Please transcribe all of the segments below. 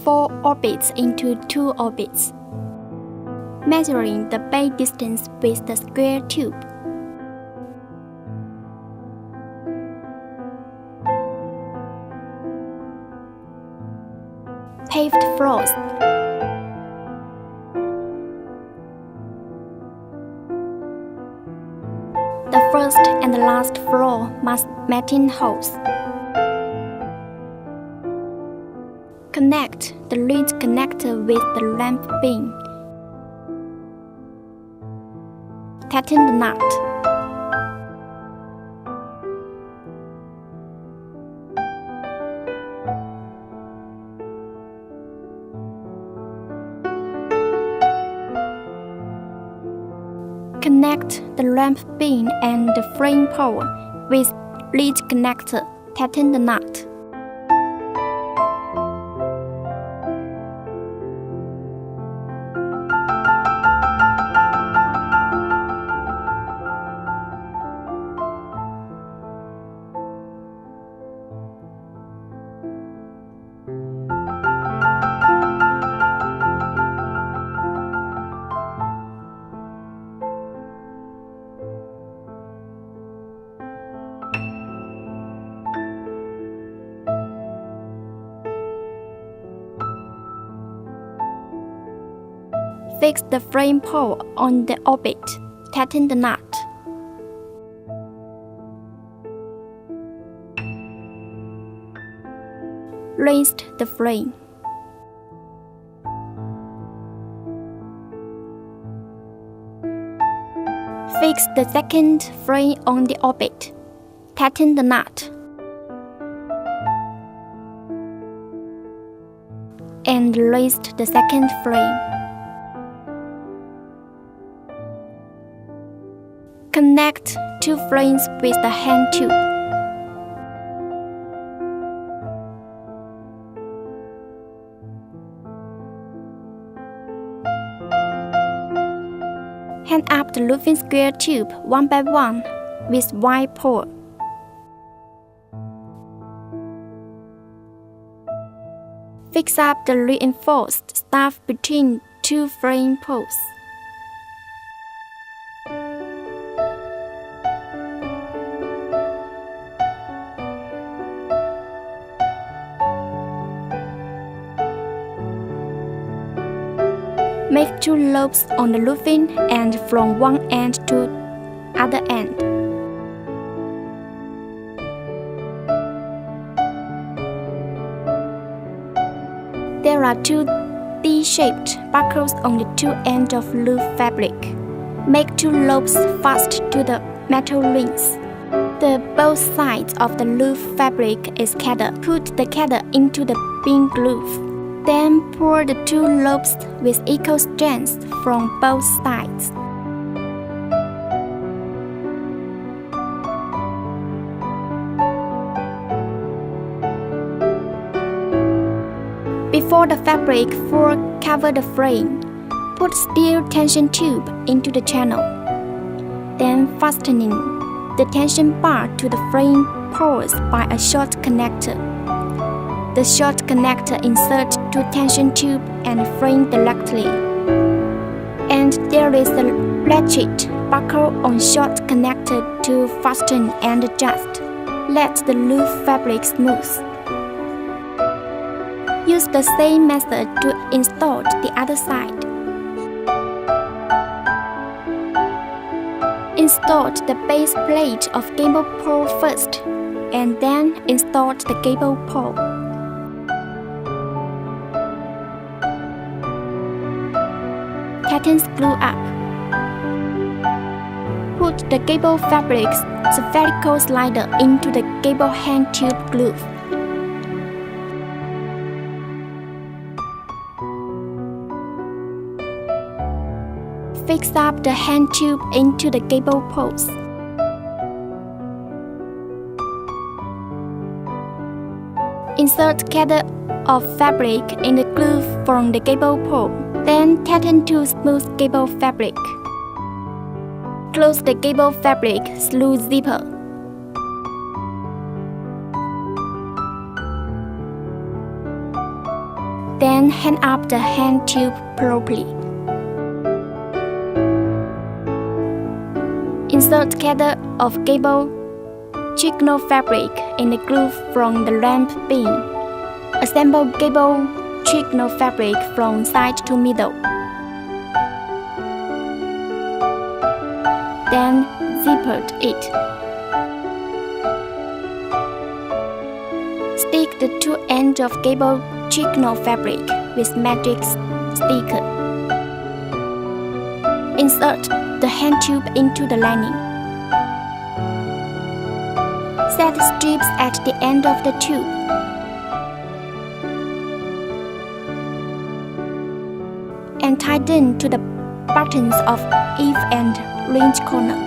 4 orbits into 2 orbits, measuring the base distance with the square tube. Paved floors. The first and the last floor must mating holes. Connect the lead connector with the lamp beam. Tighten the nut. Connect the lamp beam and the frame pole with lead connector. Tighten the nut. Fix the frame pole on the orbit. Tighten the nut. Raise the frame. Fix the second frame on the orbit. Tighten the nut. And raise the second frame. Connect 2 frames with the hand tube. Hand up the looping square tube one by one with wide pole. Fix up the reinforced stuff between 2 frame poles. Make 2 loops on the looping and from one end to other end. There are 2 D-shaped buckles on the 2 ends of loop fabric. Make 2 loops fast to the metal rings. The both sides of the loop fabric is gathered. Put the gather into the beam groove. Then pour the 2 loops with equal strength from both sides. Before the fabric full cover the frame, put steel tension tube into the channel. Then fastening the tension bar to the frame poles by a short connector. The short connector inserts 2 tension tube and frame directly. And there is a ratchet buckle on short connector to fasten and adjust. Let the loop fabric smooth. Use the same method to install the other side. Install the base plate of gable pole first, and then install the gable pole. Tighten screw up. Put the gable fabric's spherical slider into the gable hand tube groove. Fix up the hand tube into the gable poles. Insert gather of fabric in the groove from the gable pole. Then tighten to smooth gable fabric. Close the gable fabric through zipper. Then hang up the hand tube properly. Insert gather of gable chignal fabric in the groove from the lamp beam. Assemble gable chignal fabric from side to middle. Then zipper it. Stick the two ends of gable chignal fabric with magic sticker. Insert the hand tube into the lining. Set strips at the end of the tube. And tighten to the buttons of eave and range corner.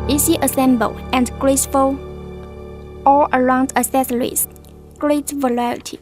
Easy assemble and graceful all-around accessories. Great variety.